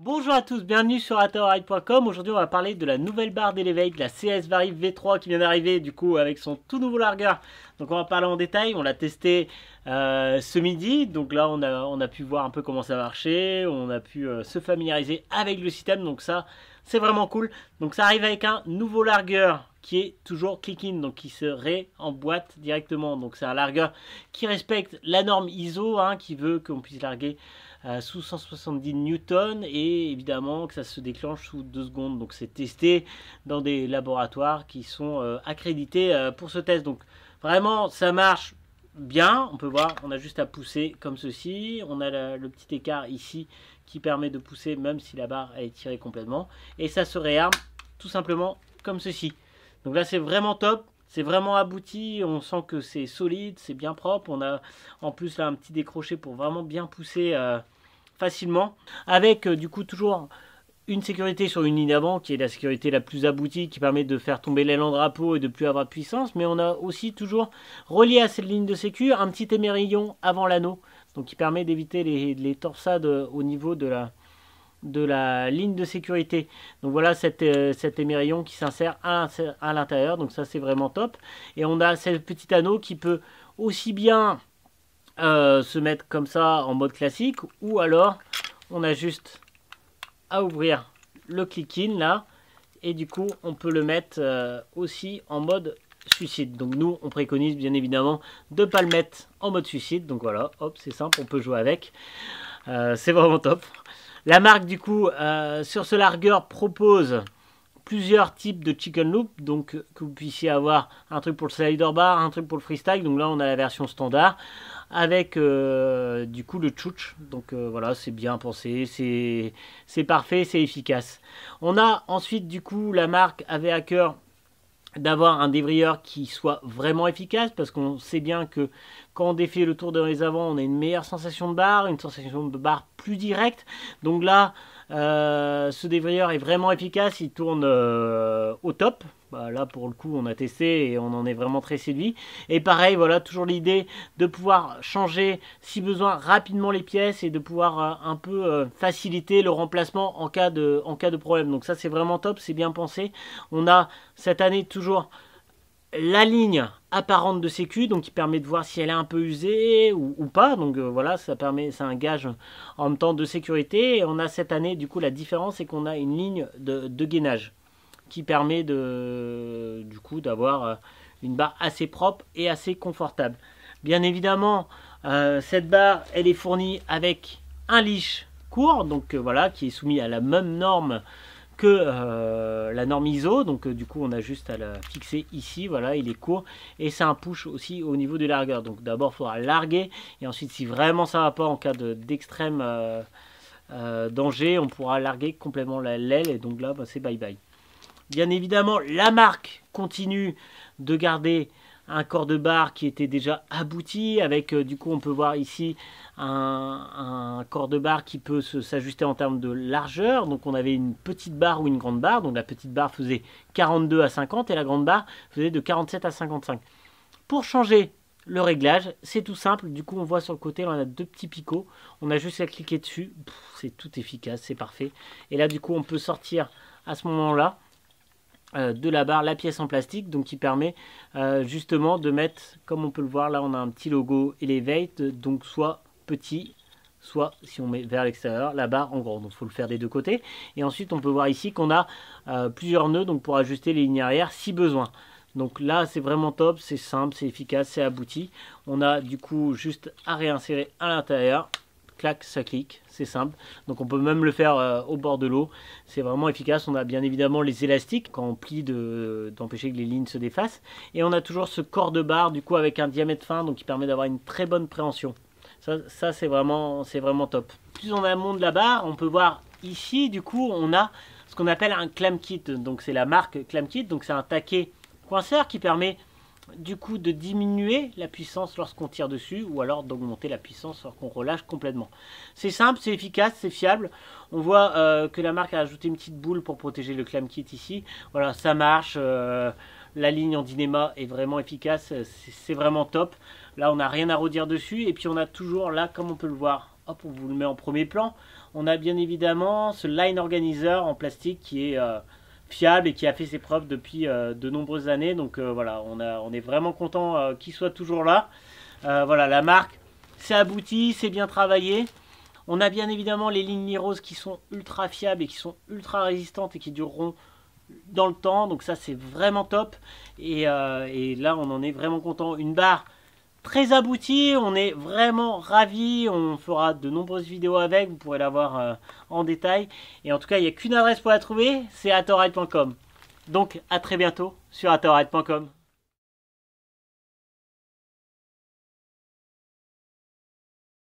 Bonjour à tous, bienvenue sur AtoRide.com. Aujourd'hui on va parler de la nouvelle barre d'Elevate, la CS Variv V3 qui vient d'arriver du coup avec son tout nouveau largueur. Donc on va parler en détail, on l'a testé ce midi, donc là on a pu voir un peu comment ça marchait, on a pu se familiariser avec le système, donc ça c'est vraiment cool. Donc ça arrive avec un nouveau largueur qui est toujours click-in, donc qui se réemboîte directement. Donc c'est un largueur qui respecte la norme ISO, qui veut qu'on puisse larguer sous 170 newtons et évidemment que ça se déclenche sous 2 secondes. Donc c'est testé dans des laboratoires qui sont accrédités pour ce test. Donc vraiment ça marche bien. On peut voir, on a juste à pousser comme ceci. On a le petit écart ici qui permet de pousser même si la barre est tirée complètement. Et ça se réarme tout simplement comme ceci. Donc là c'est vraiment top. C'est vraiment abouti, on sent que c'est solide, c'est bien propre. On a en plus là un petit décroché pour vraiment bien pousser facilement. Avec du coup toujours une sécurité sur une ligne avant qui est la sécurité la plus aboutie, qui permet de faire tomber l'élan drapeau et de plus avoir de puissance. Mais on a aussi toujours relié à cette ligne de sécu un petit émerillon avant l'anneau. Donc qui permet d'éviter les torsades au niveau de la ligne de sécurité. Donc voilà cet émerillon qui s'insère à l'intérieur, donc ça c'est vraiment top. Et on a ce petit anneau qui peut aussi bien se mettre comme ça en mode classique, ou alors on a juste à ouvrir le click-in là, et du coup on peut le mettre aussi en mode suicide. Donc nous on préconise bien évidemment de ne pas le mettre en mode suicide. Donc voilà, hop, c'est simple, on peut jouer avec. C'est vraiment top. La marque du coup sur ce largueur propose plusieurs types de chicken loop, donc que vous puissiez avoir un truc pour le slider bar, un truc pour le freestyle. Donc là on a la version standard avec du coup le tchouch. Donc voilà, c'est bien pensé, c'est parfait, c'est efficace. On a ensuite du coup la marque avait à cœur d'avoir un débrayeur qui soit vraiment efficace, parce qu'on sait bien que quand on défait le tour de les avant, on a une meilleure sensation de barre, une sensation de barre plus directe. Donc là, ce débrayeur est vraiment efficace, il tourne au top. Là pour le coup on a testé et on en est vraiment très séduit. Et pareil, voilà, toujours l'idée de pouvoir changer si besoin rapidement les pièces et de pouvoir un peu faciliter le remplacement en cas de problème. Donc ça c'est vraiment top, c'est bien pensé. On a cette année toujours la ligne apparente de sécu, donc qui permet de voir si elle est un peu usée ou pas. Donc voilà, ça permet, c'est un gage en même temps de sécurité. Et on a cette année du coup la différence, c'est qu'on a une ligne de gainage qui permet du coup d'avoir une barre assez propre et assez confortable. Bien évidemment, cette barre elle est fournie avec un leash court, donc voilà, qui est soumis à la même norme que la norme ISO. Donc du coup on a juste à la fixer ici, voilà, il est court, et c'est un push aussi au niveau du largueur. Donc d'abord il faudra larguer, et ensuite si vraiment ça va pas en cas d'extrême danger, on pourra larguer complètement l'aile, et donc là c'est bye bye. Bien évidemment, la marque continue de garder un corps de barre qui était déjà abouti, avec du coup on peut voir ici un corps de barre qui peut s'ajuster en termes de largeur. Donc on avait une petite barre ou une grande barre, donc la petite barre faisait 42 à 50 et la grande barre faisait de 47 à 55. Pour changer le réglage, c'est tout simple. Du coup on voit sur le côté, on a deux petits picots, on a juste à cliquer dessus, c'est tout efficace, c'est parfait. Et là du coup on peut sortir à ce moment là de la barre la pièce en plastique, donc qui permet justement de mettre, comme on peut le voir là, on a un petit logo Elevate, donc soit petit, soit si on met vers l'extérieur la barre en grand. Donc il faut le faire des deux côtés. Et ensuite on peut voir ici qu'on a plusieurs nœuds, donc pour ajuster les lignes arrière si besoin. Donc là c'est vraiment top, c'est simple, c'est efficace, c'est abouti. On a du coup juste à réinsérer à l'intérieur. Clac, ça clique, c'est simple. Donc on peut même le faire au bord de l'eau. C'est vraiment efficace. On a bien évidemment les élastiques quand on plie d'empêcher que les lignes se défacent. Et on a toujours ce corps de barre du coup avec un diamètre fin, donc qui permet d'avoir une très bonne préhension. Ça c'est vraiment top. Plus en amont de la barre, on peut voir ici du coup on a ce qu'on appelle un clamp kit. Donc c'est la marque clamp kit. Donc c'est un taquet coinceur qui permet du coup de diminuer la puissance lorsqu'on tire dessus, ou alors d'augmenter la puissance lorsqu'on relâche complètement. C'est simple, c'est efficace, c'est fiable. On voit que la marque a ajouté une petite boule pour protéger le clamp kit ici. Voilà, ça marche. La ligne en Dynéma est vraiment efficace, c'est vraiment top. Là on n'a rien à redire dessus, et puis on a toujours là, comme on peut le voir, hop, on vous le met en premier plan, On a bien évidemment ce line organizer en plastique qui est fiable et qui a fait ses preuves depuis de nombreuses années. Donc voilà, on est vraiment content qu'il soit toujours là. Voilà, la marque, c'est abouti, c'est bien travaillé. On a bien évidemment les lignes Niros qui sont ultra fiables et qui sont ultra résistantes et qui dureront dans le temps. Donc ça, c'est vraiment top. Et là, on en est vraiment content. Une barre très aboutie, on est vraiment ravis. On fera de nombreuses vidéos avec, vous pourrez la voir en détail. Et en tout cas, il n'y a qu'une adresse pour la trouver, c'est atoride.com. Donc à très bientôt sur atoride.com.